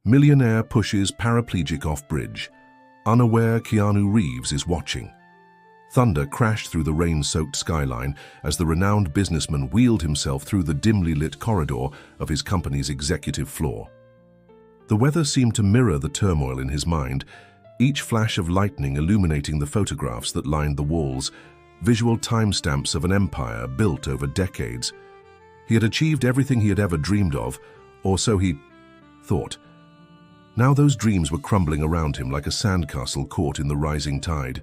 Millionaire pushes paraplegic off bridge. Unaware Keanu Reeves is watching. Thunder crashed through the rain-soaked skyline as the renowned businessman wheeled himself through the dimly lit corridor of his company's executive floor. The weather seemed to mirror the turmoil in his mind, each flash of lightning illuminating the photographs that lined the walls, visual timestamps of an empire built over decades. He had achieved everything he had ever dreamed of, or so he thought. Now those dreams were crumbling around him like a sandcastle caught in the rising tide.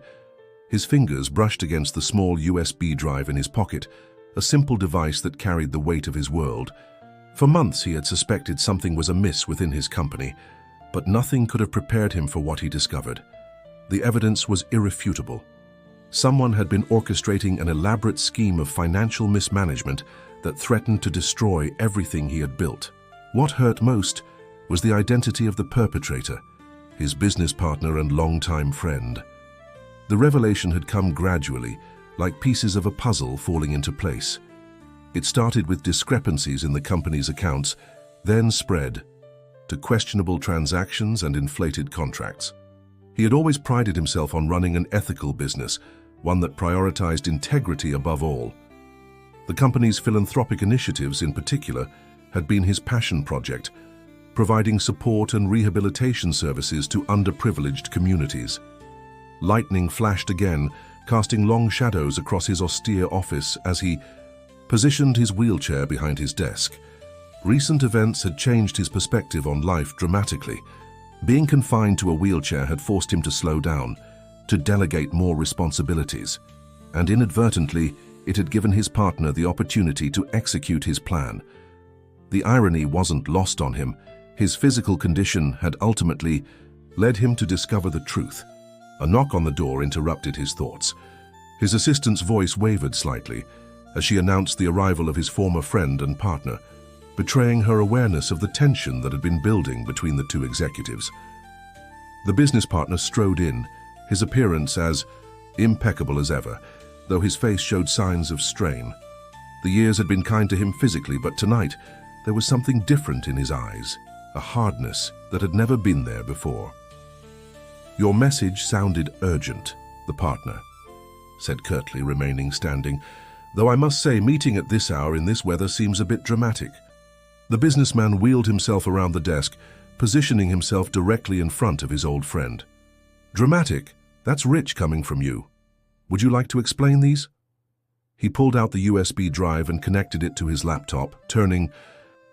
His fingers brushed against the small USB drive in his pocket, a simple device that carried the weight of his world. For months he had suspected something was amiss within his company, but nothing could have prepared him for what he discovered. The evidence was irrefutable. Someone had been orchestrating an elaborate scheme of financial mismanagement that threatened to destroy everything he had built. What hurt most was the identity of the perpetrator, his business partner and longtime friend. The revelation had come gradually, like pieces of a puzzle falling into place. It started with discrepancies in the company's accounts, then spread to questionable transactions and inflated contracts. He had always prided himself on running an ethical business, one that prioritized integrity above all. The company's philanthropic initiatives, in particular, had been his passion project, providing support and rehabilitation services to underprivileged communities. Lightning flashed again, casting long shadows across his austere office as he positioned his wheelchair behind his desk. Recent events had changed his perspective on life dramatically. Being confined to a wheelchair had forced him to slow down, to delegate more responsibilities, and inadvertently, it had given his partner the opportunity to execute his plan. The irony wasn't lost on him. His physical condition had ultimately led him to discover the truth. A knock on the door interrupted his thoughts. His assistant's voice wavered slightly as she announced the arrival of his former friend and partner, betraying her awareness of the tension that had been building between the two executives. The business partner strode in, his appearance as impeccable as ever, though his face showed signs of strain. The years had been kind to him physically, but tonight there was something different in his eyes, a hardness that had never been there before. "Your message sounded urgent," the partner said curtly, remaining standing, "though I must say meeting at this hour in this weather seems a bit dramatic." The businessman wheeled himself around the desk, positioning himself directly in front of his old friend. "Dramatic? That's rich coming from you. Would you like to explain these?" He pulled out the USB drive and connected it to his laptop, turning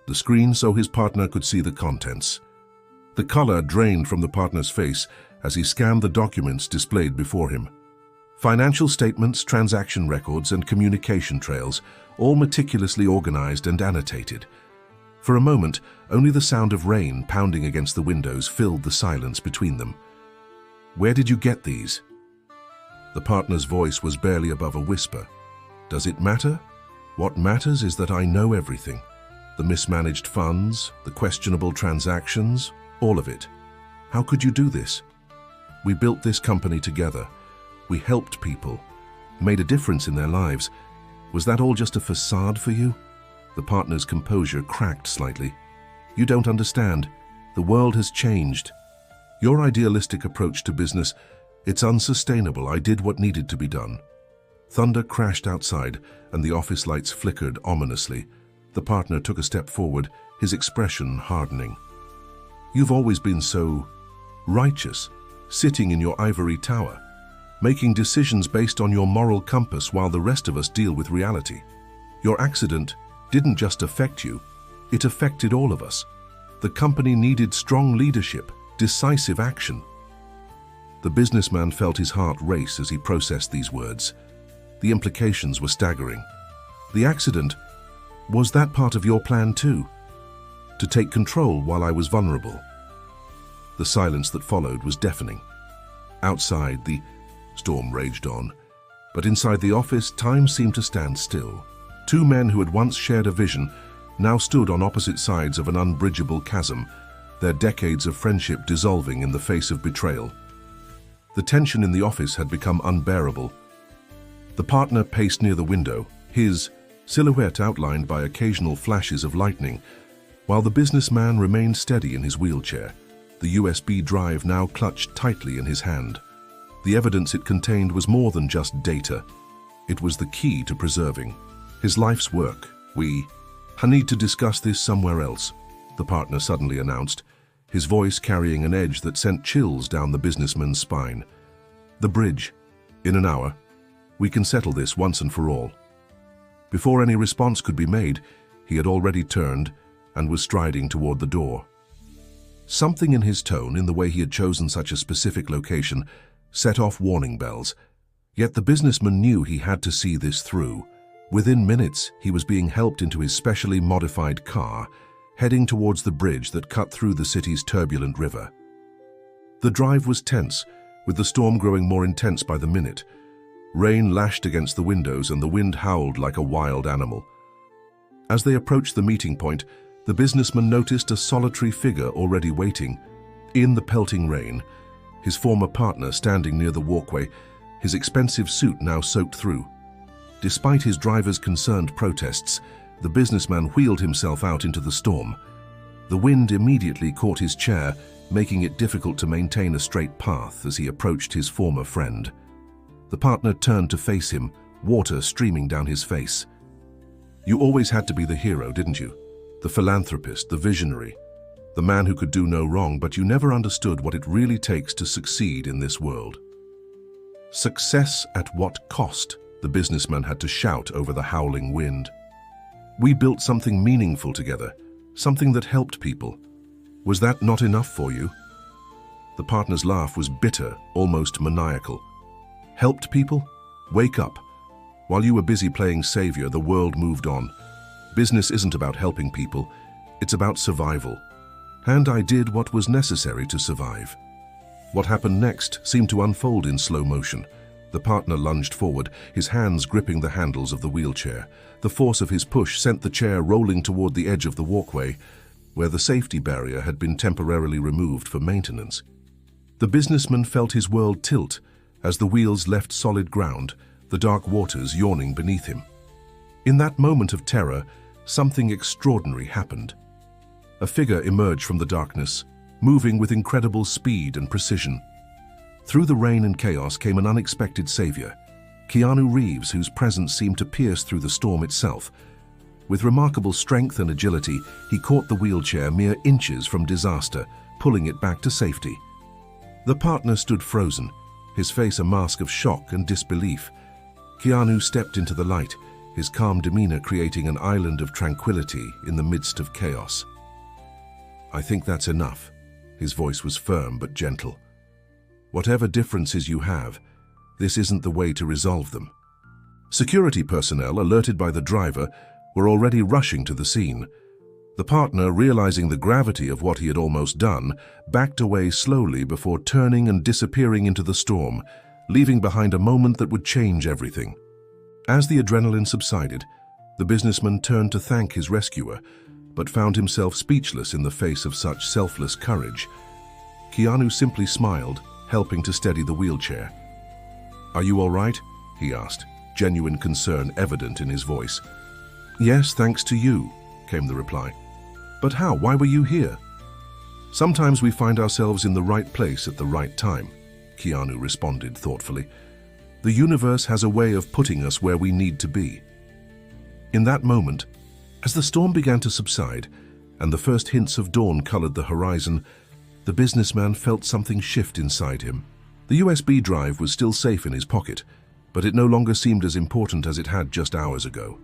the screen so his partner could see the contents. The color drained from the partner's face as he scanned the documents displayed before him. Financial statements, transaction records, and communication trails, all meticulously organized and annotated. For a moment, only the sound of rain pounding against the windows filled the silence between them. "Where did you get these?" The partner's voice was barely above a whisper. "Does it matter? What matters is that I know everything. The mismanaged funds, the questionable transactions, all of it. How could you do this? We built this company together. We helped people, made a difference in their lives. Was that all just a facade for you?" The partner's composure cracked slightly. "You don't understand. The world has changed. Your idealistic approach to business, it's unsustainable. I did what needed to be done." Thunder crashed outside, and the office lights flickered ominously. The partner took a step forward, his expression hardening. "You've always been so righteous, sitting in your ivory tower, making decisions based on your moral compass while the rest of us deal with reality. Your accident didn't just affect you, it affected all of us. The company needed strong leadership, decisive action." The businessman felt his heart race as he processed these words. The implications were staggering. "The accident, was that part of your plan too? To take control while I was vulnerable?" The silence that followed was deafening. Outside, the storm raged on, but inside the office, time seemed to stand still. Two men who had once shared a vision now stood on opposite sides of an unbridgeable chasm, their decades of friendship dissolving in the face of betrayal. The tension in the office had become unbearable. The partner paced near the window, his silhouette outlined by occasional flashes of lightning, while the businessman remained steady in his wheelchair, the USB drive now clutched tightly in his hand. The evidence it contained was more than just data. It was the key to preserving his life's work. I need to discuss this somewhere else, the partner suddenly announced, his voice carrying an edge that sent chills down the businessman's spine. The bridge. In an hour. We can settle this once and for all. Before any response could be made, he had already turned and was striding toward the door. Something in his tone, in the way he had chosen such a specific location, set off warning bells. Yet the businessman knew he had to see this through. Within minutes, he was being helped into his specially modified car, heading towards the bridge that cut through the city's turbulent river. The drive was tense, with the storm growing more intense by the minute. Rain lashed against the windows and the wind howled like a wild animal. As they approached the meeting point, the businessman noticed a solitary figure already waiting. In the pelting rain, his former partner standing near the walkway, his expensive suit now soaked through. Despite his driver's concerned protests, the businessman wheeled himself out into the storm. The wind immediately caught his chair, making it difficult to maintain a straight path as he approached his former friend. The partner turned to face him, water streaming down his face. "You always had to be the hero, didn't you? The philanthropist, the visionary, the man who could do no wrong, but you never understood what it really takes to succeed in this world." "Success at what cost?" the businessman had to shout over the howling wind. "We built something meaningful together, something that helped people. Was that not enough for you?" The partner's laugh was bitter, almost maniacal. "Helped people? Wake up. While you were busy playing savior, the world moved on. Business isn't about helping people, it's about survival. And I did what was necessary to survive." What happened next seemed to unfold in slow motion. The partner lunged forward, his hands gripping the handles of the wheelchair. The force of his push sent the chair rolling toward the edge of the walkway, where the safety barrier had been temporarily removed for maintenance. The businessman felt his world tilt as the wheels left solid ground, the dark waters yawning beneath him. In that moment of terror, something extraordinary happened. A figure emerged from the darkness, moving with incredible speed and precision. Through the rain and chaos came an unexpected savior, Keanu Reeves, whose presence seemed to pierce through the storm itself. With remarkable strength and agility, he caught the wheelchair mere inches from disaster, pulling it back to safety. The partner stood frozen, his face a mask of shock and disbelief. Keanu stepped into the light, his calm demeanor creating an island of tranquility in the midst of chaos. "I think that's enough." His voice was firm but gentle. "Whatever differences you have, this isn't the way to resolve them." Security personnel, alerted by the driver, were already rushing to the scene. The partner, realizing the gravity of what he had almost done, backed away slowly before turning and disappearing into the storm, leaving behind a moment that would change everything. As the adrenaline subsided, the businessman turned to thank his rescuer, but found himself speechless in the face of such selfless courage. Keanu simply smiled, helping to steady the wheelchair. "Are you all right?" he asked, genuine concern evident in his voice. "Yes, thanks to you," came the reply. "But how? Why were you here?" "Sometimes we find ourselves in the right place at the right time," Keanu responded thoughtfully. "The universe has a way of putting us where we need to be." In that moment, as the storm began to subside and the first hints of dawn colored the horizon, the businessman felt something shift inside him. The USB drive was still safe in his pocket, but it no longer seemed as important as it had just hours ago.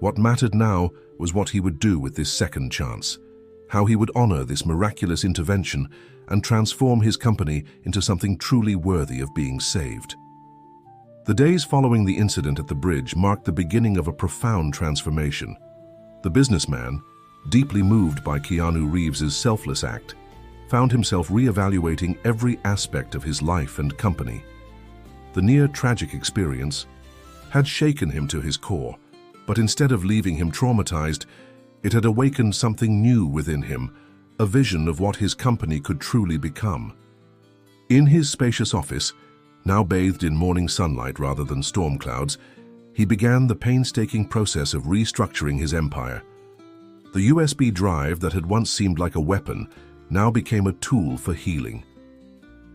What mattered now was what he would do with this second chance, how he would honor this miraculous intervention and transform his company into something truly worthy of being saved. The days following the incident at the bridge marked the beginning of a profound transformation. The businessman, deeply moved by Keanu Reeves' selfless act, found himself re-evaluating every aspect of his life and company. The near-tragic experience had shaken him to his core, but instead of leaving him traumatized, it had awakened something new within him, a vision of what his company could truly become. In his spacious office, now bathed in morning sunlight rather than storm clouds, he began the painstaking process of restructuring his empire. The USB drive that had once seemed like a weapon now became a tool for healing.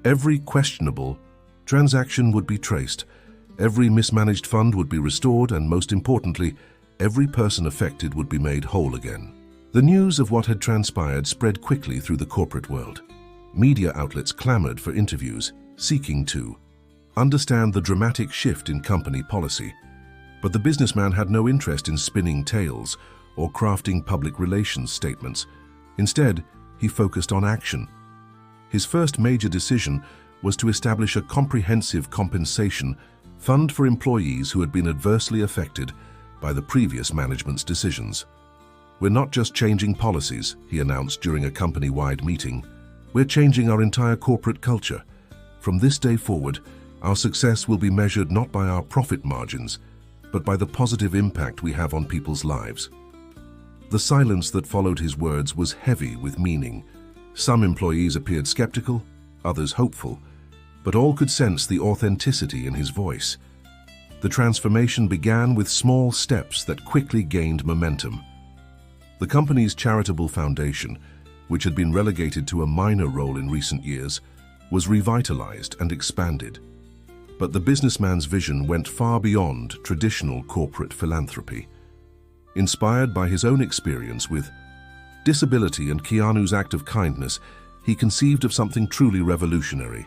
Every questionable transaction would be traced, every mismanaged fund would be restored, and most importantly, every person affected would be made whole again. The news of what had transpired spread quickly through the corporate world. Media outlets clamored for interviews, seeking to understand the dramatic shift in company policy. But the businessman had no interest in spinning tales or crafting public relations statements. Instead, he focused on action. His first major decision was to establish a comprehensive compensation fund for employees who had been adversely affected by the previous management's decisions. "We're not just changing policies," he announced during a company-wide meeting. "We're changing our entire corporate culture. From this day forward, our success will be measured not by our profit margins, but by the positive impact we have on people's lives." The silence that followed his words was heavy with meaning. Some employees appeared skeptical, others hopeful, but all could sense the authenticity in his voice. The transformation began with small steps that quickly gained momentum. The company's charitable foundation, which had been relegated to a minor role in recent years, was revitalized and expanded. But the businessman's vision went far beyond traditional corporate philanthropy. Inspired by his own experience with disability and Keanu's act of kindness, he conceived of something truly revolutionary,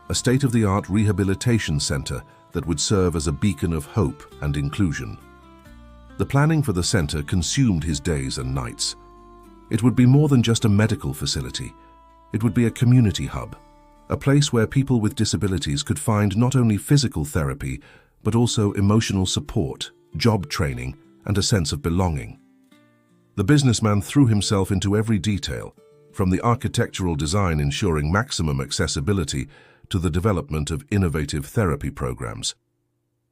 a state-of-the-art rehabilitation center that would serve as a beacon of hope and inclusion. The planning for the center consumed his days and nights. It would be more than just a medical facility. It would be a community hub, a place where people with disabilities could find not only physical therapy, but also emotional support, job training, and a sense of belonging. The businessman threw himself into every detail, from the architectural design ensuring maximum accessibility to the development of innovative therapy programs.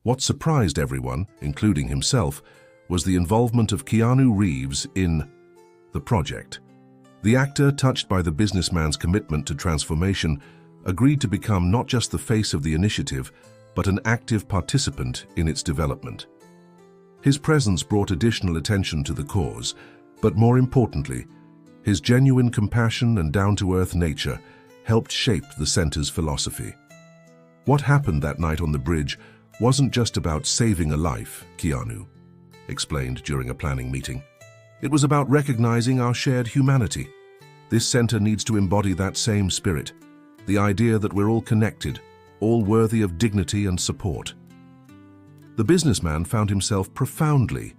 What surprised everyone, including himself, was the involvement of Keanu Reeves in the project. The actor, touched by the businessman's commitment to transformation, agreed to become not just the face of the initiative, but an active participant in its development. His presence brought additional attention to the cause, but more importantly, his genuine compassion and down-to-earth nature helped shape the center's philosophy. What happened that night on the bridge wasn't just about saving a life, Keanu explained during a planning meeting. It was about recognizing our shared humanity. This center needs to embody that same spirit, the idea that we're all connected, all worthy of dignity and support. The businessman found himself profoundly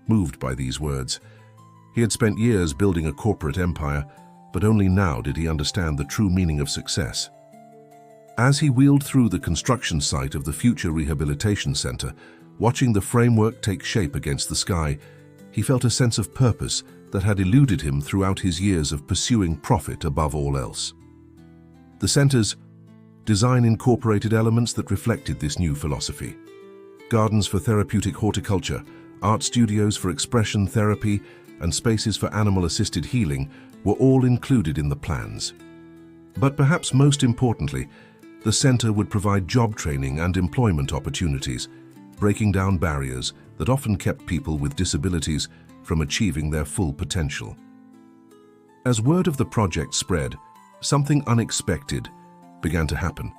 moved by these words. He had spent years building a corporate empire, but only now did he understand the true meaning of success. As he wheeled through the construction site of the future rehabilitation center, watching the framework take shape against the sky, he felt a sense of purpose that had eluded him throughout his years of pursuing profit above all else. The center's design incorporated elements that reflected this new philosophy. Gardens for therapeutic horticulture, art studios for expression therapy, and spaces for animal-assisted healing were all included in the plans. But perhaps most importantly, the center would provide job training and employment opportunities, breaking down barriers that often kept people with disabilities from achieving their full potential. As word of the project spread, something unexpected began to happen.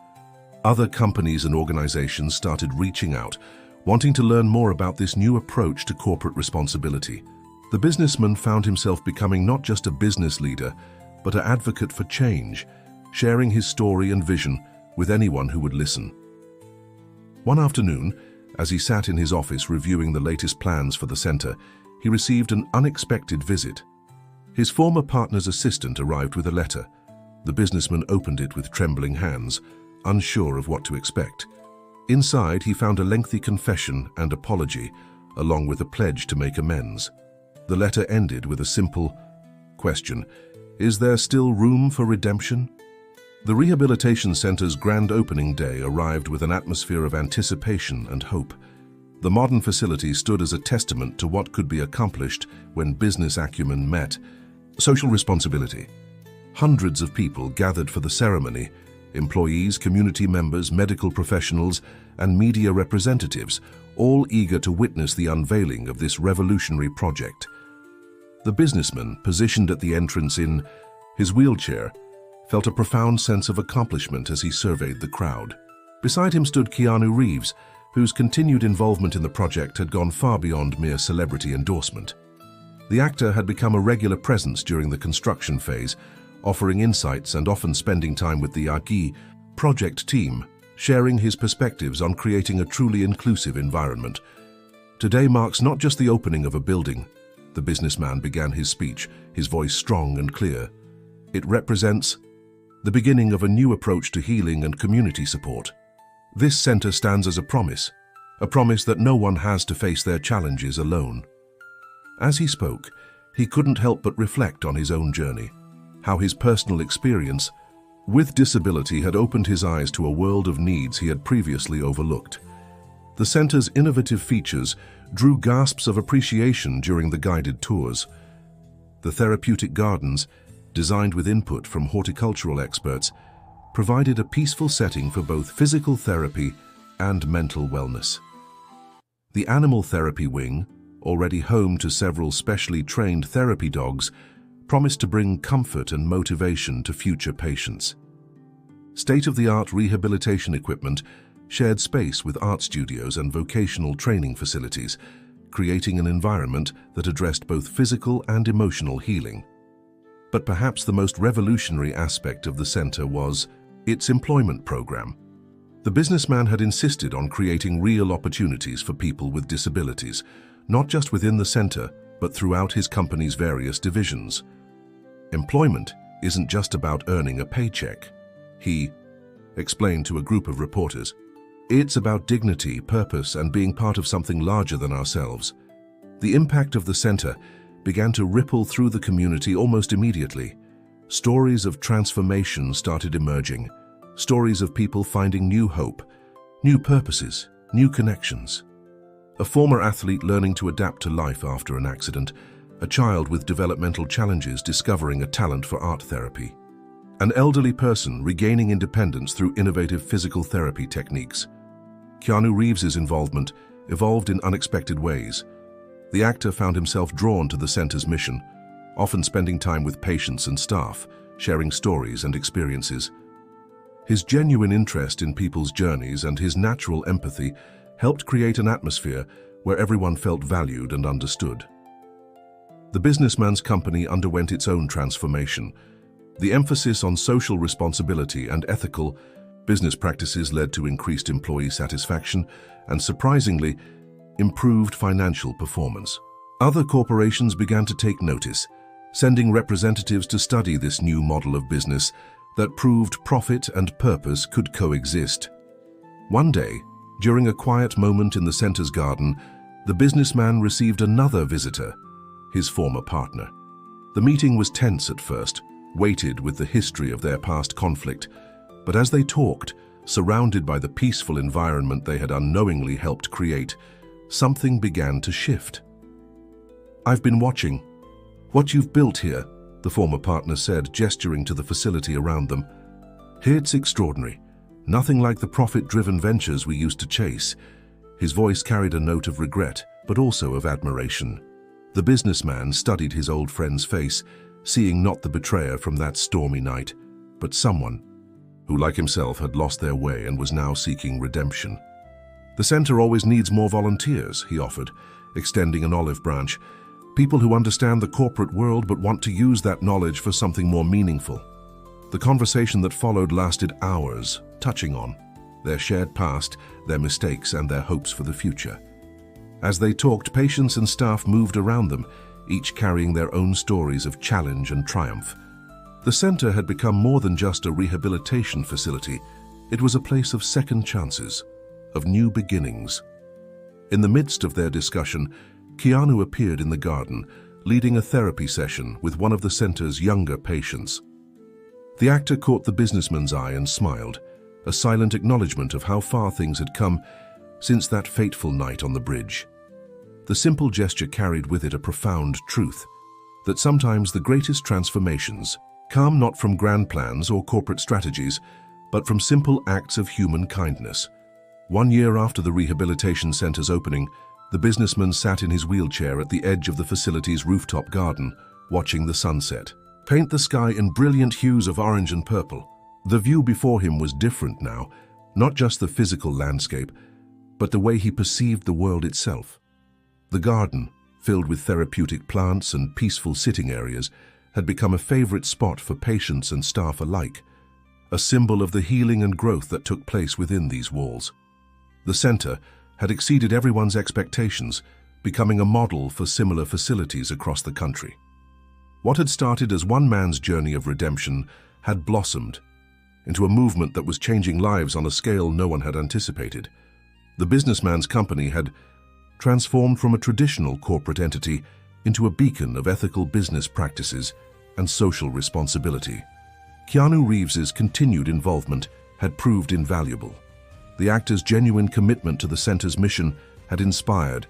Other companies and organizations started reaching out, wanting to learn more about this new approach to corporate responsibility. The businessman found himself becoming not just a business leader, but an advocate for change, sharing his story and vision with anyone who would listen. One afternoon, as he sat in his office reviewing the latest plans for the center, he received an unexpected visit. His former partner's assistant arrived with a letter. The businessman opened it with trembling hands, unsure of what to expect. Inside, he found a lengthy confession and apology, along with a pledge to make amends. The letter ended with a simple question: "Is there still room for redemption?" The rehabilitation center's grand opening day arrived with an atmosphere of anticipation and hope. The modern facility stood as a testament to what could be accomplished when business acumen met social responsibility. Hundreds of people gathered for the ceremony: employees, community members, medical professionals, and media representatives, all eager to witness the unveiling of this revolutionary project. The businessman, positioned at the entrance in His wheelchair felt a profound sense of accomplishment as he surveyed the crowd. Beside him stood Keanu Reeves, whose continued involvement in the project had gone far beyond mere celebrity endorsement. The actor had become a regular presence during the construction phase, offering insights and often spending time with the AGI project team, sharing his perspectives on creating a truly inclusive environment. Today marks not just the opening of a building. The businessman began his speech, his voice strong and clear. It represents the beginning of a new approach to healing and community support. This center stands as a promise that no one has to face their challenges alone. As he spoke, he couldn't help but reflect on his own journey, how his personal experience with disability had opened his eyes to a world of needs he had previously overlooked. The center's innovative features drew gasps of appreciation during the guided tours. The therapeutic gardens, designed with input from horticultural experts, provided a peaceful setting for both physical therapy and mental wellness. The animal therapy wing, already home to several specially trained therapy dogs, promised to bring comfort and motivation to future patients. State-of-the-art rehabilitation equipment shared space with art studios and vocational training facilities, creating an environment that addressed both physical and emotional healing. But perhaps the most revolutionary aspect of the center was its employment program. The businessman had insisted on creating real opportunities for people with disabilities, not just within the center, but throughout his company's various divisions. Employment isn't just about earning a paycheck, he explained to a group of reporters. It's about dignity, purpose, and being part of something larger than ourselves. The impact of the center began to ripple through the community almost immediately. Stories of transformation started emerging, stories of people finding new hope, new purposes, new connections. A former athlete learning to adapt to life after an accident, a child with developmental challenges discovering a talent for art therapy, an elderly person regaining independence through innovative physical therapy techniques. Keanu Reeves's involvement evolved in unexpected ways. The actor found himself drawn to the center's mission, often spending time with patients and staff, sharing stories and experiences. His genuine interest in people's journeys and his natural empathy helped create an atmosphere where everyone felt valued and understood. The businessman's company underwent its own transformation. The emphasis on social responsibility and ethical business practices led to increased employee satisfaction and, surprisingly, improved financial performance. Other corporations began to take notice, sending representatives to study this new model of business that proved profit and purpose could coexist. One day, during a quiet moment in the center's garden, the businessman received another visitor, his former partner. The meeting was tense at first, weighted with the history of their past conflict, but as they talked, surrounded by the peaceful environment they had unknowingly helped create, something began to shift. "I've been watching what you've built here," the former partner said, gesturing to the facility around them. "It's extraordinary. Nothing like the profit-driven ventures we used to chase." His voice carried a note of regret, but also of admiration. The businessman studied his old friend's face, seeing not the betrayer from that stormy night, but someone who, like himself, had lost their way and was now seeking redemption. "The center always needs more volunteers," he offered, extending an olive branch. "People who understand the corporate world but want to use that knowledge for something more meaningful." The conversation that followed lasted hours, touching on their shared past, their mistakes, and their hopes for the future. As they talked, patients and staff moved around them, each carrying their own stories of challenge and triumph. The center had become more than just a rehabilitation facility. It was a place of second chances, of new beginnings. In the midst of their discussion, Keanu appeared in the garden, leading a therapy session with one of the center's younger patients. The actor caught the businessman's eye and smiled, a silent acknowledgement of how far things had come since that fateful night on the bridge. The simple gesture carried with it a profound truth, that sometimes the greatest transformations come not from grand plans or corporate strategies, but from simple acts of human kindness. 1 year after the rehabilitation center's opening, the businessman sat in his wheelchair at the edge of the facility's rooftop garden, watching the sunset. Paint the sky in brilliant hues of orange and purple. The view before him was different now, not just the physical landscape, but the way he perceived the world itself. The garden, filled with therapeutic plants and peaceful sitting areas, had become a favorite spot for patients and staff alike, a symbol of the healing and growth that took place within these walls. The center had exceeded everyone's expectations, becoming a model for similar facilities across the country. What had started as one man's journey of redemption had blossomed into a movement that was changing lives on a scale no one had anticipated. The businessman's company had transformed from a traditional corporate entity into a beacon of ethical business practices and social responsibility. Keanu Reeves's continued involvement had proved invaluable. The actor's genuine commitment to the center's mission had inspired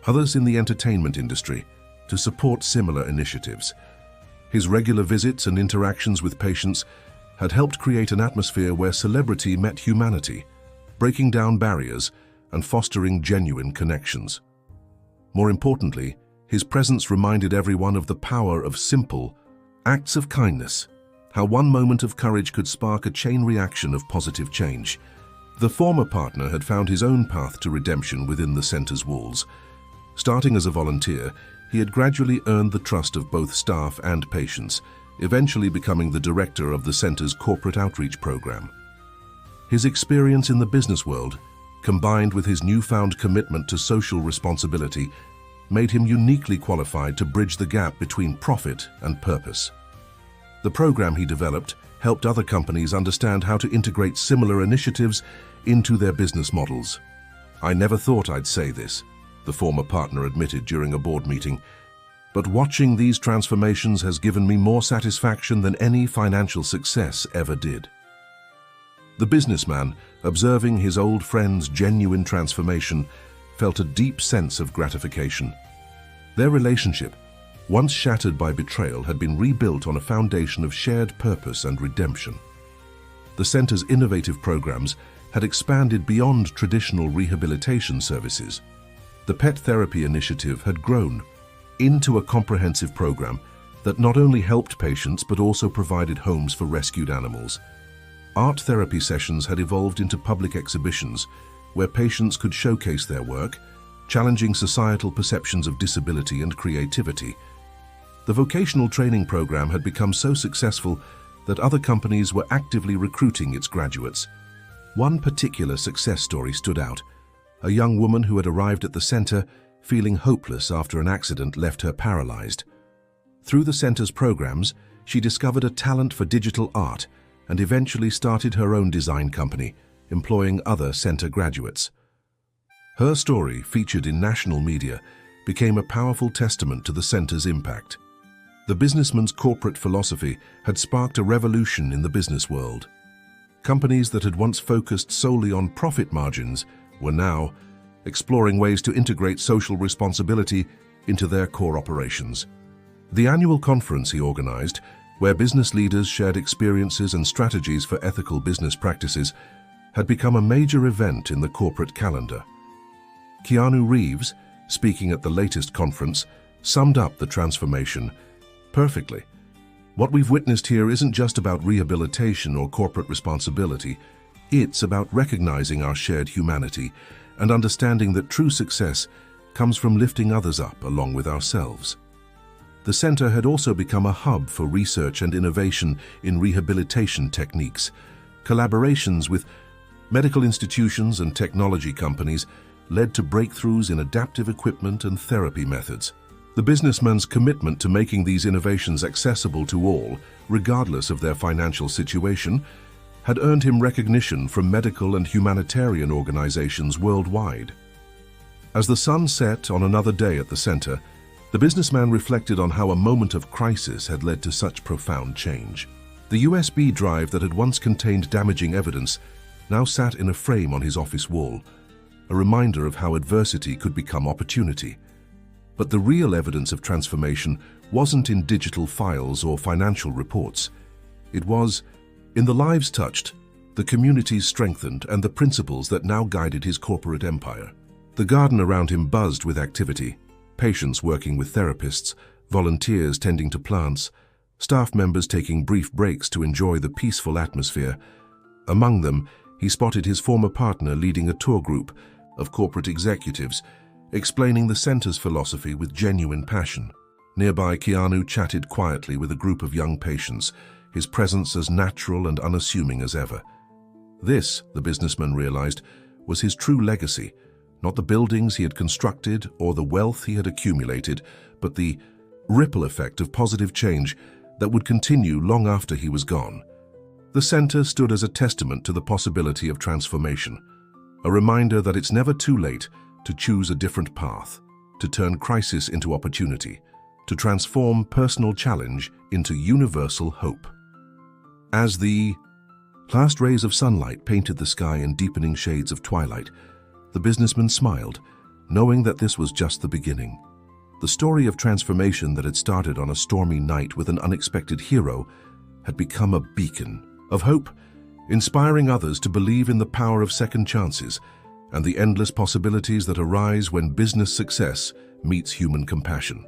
others in the entertainment industry to support similar initiatives. His regular visits and interactions with patients had helped create an atmosphere where celebrity met humanity, breaking down barriers and fostering genuine connections. More importantly, his presence reminded everyone of the power of simple acts of kindness, how one moment of courage could spark a chain reaction of positive change. The former partner had found his own path to redemption within the center's walls. Starting as a volunteer, he had gradually earned the trust of both staff and patients, eventually becoming the director of the center's corporate outreach program. His experience in the business world, combined with his newfound commitment to social responsibility, made him uniquely qualified to bridge the gap between profit and purpose. The program he developed helped other companies understand how to integrate similar initiatives into their business models. "I never thought I'd say this," the former partner admitted during a board meeting, "but watching these transformations has given me more satisfaction than any financial success ever did." The businessman, observing his old friend's genuine transformation, felt a deep sense of gratification. Their relationship, once shattered by betrayal, had been rebuilt on a foundation of shared purpose and redemption. The center's innovative programs had expanded beyond traditional rehabilitation services. The pet therapy initiative had grown into a comprehensive program that not only helped patients but also provided homes for rescued animals. Art therapy sessions had evolved into public exhibitions where patients could showcase their work, challenging societal perceptions of disability and creativity. The vocational training program had become so successful that other companies were actively recruiting its graduates. One particular success story stood out: a young woman who had arrived at the center feeling hopeless after an accident left her paralyzed. Through the center's programs, she discovered a talent for digital art and eventually started her own design company, employing other center graduates. Her story, featured in national media, became a powerful testament to the center's impact. The businessman's corporate philosophy had sparked a revolution in the business world. Companies that had once focused solely on profit margins were now exploring ways to integrate social responsibility into their core operations. The annual conference he organized, where business leaders shared experiences and strategies for ethical business practices, had become a major event in the corporate calendar. Keanu Reeves, speaking at the latest conference, summed up the transformation perfectly. "What we've witnessed here isn't just about rehabilitation or corporate responsibility. It's about recognizing our shared humanity and understanding that true success comes from lifting others up along with ourselves." The center had also become a hub for research and innovation in rehabilitation techniques. Collaborations with medical institutions and technology companies led to breakthroughs in adaptive equipment and therapy methods. The businessman's commitment to making these innovations accessible to all, regardless of their financial situation, had earned him recognition from medical and humanitarian organizations worldwide. As the sun set on another day at the center, the businessman reflected on how a moment of crisis had led to such profound change. The USB drive that had once contained damaging evidence now sat in a frame on his office wall, a reminder of how adversity could become opportunity. But the real evidence of transformation wasn't in digital files or financial reports. It was in the lives touched, the communities strengthened, and the principles that now guided his corporate empire. The garden around him buzzed with activity: patients working with therapists, volunteers tending to plants, staff members taking brief breaks to enjoy the peaceful atmosphere. Among them, he spotted his former partner leading a tour group of corporate executives, explaining the center's philosophy with genuine passion. Nearby, Keanu chatted quietly with a group of young patients, his presence as natural and unassuming as ever. This, the businessman realized, was his true legacy, not the buildings he had constructed or the wealth he had accumulated, but the ripple effect of positive change that would continue long after he was gone. The center stood as a testament to the possibility of transformation, a reminder that it's never too late to choose a different path, to turn crisis into opportunity, to transform personal challenge into universal hope. As the last rays of sunlight painted the sky in deepening shades of twilight, the businessman smiled, knowing that this was just the beginning. The story of transformation that had started on a stormy night with an unexpected hero had become a beacon of hope, inspiring others to believe in the power of second chances and the endless possibilities that arise when business success meets human compassion.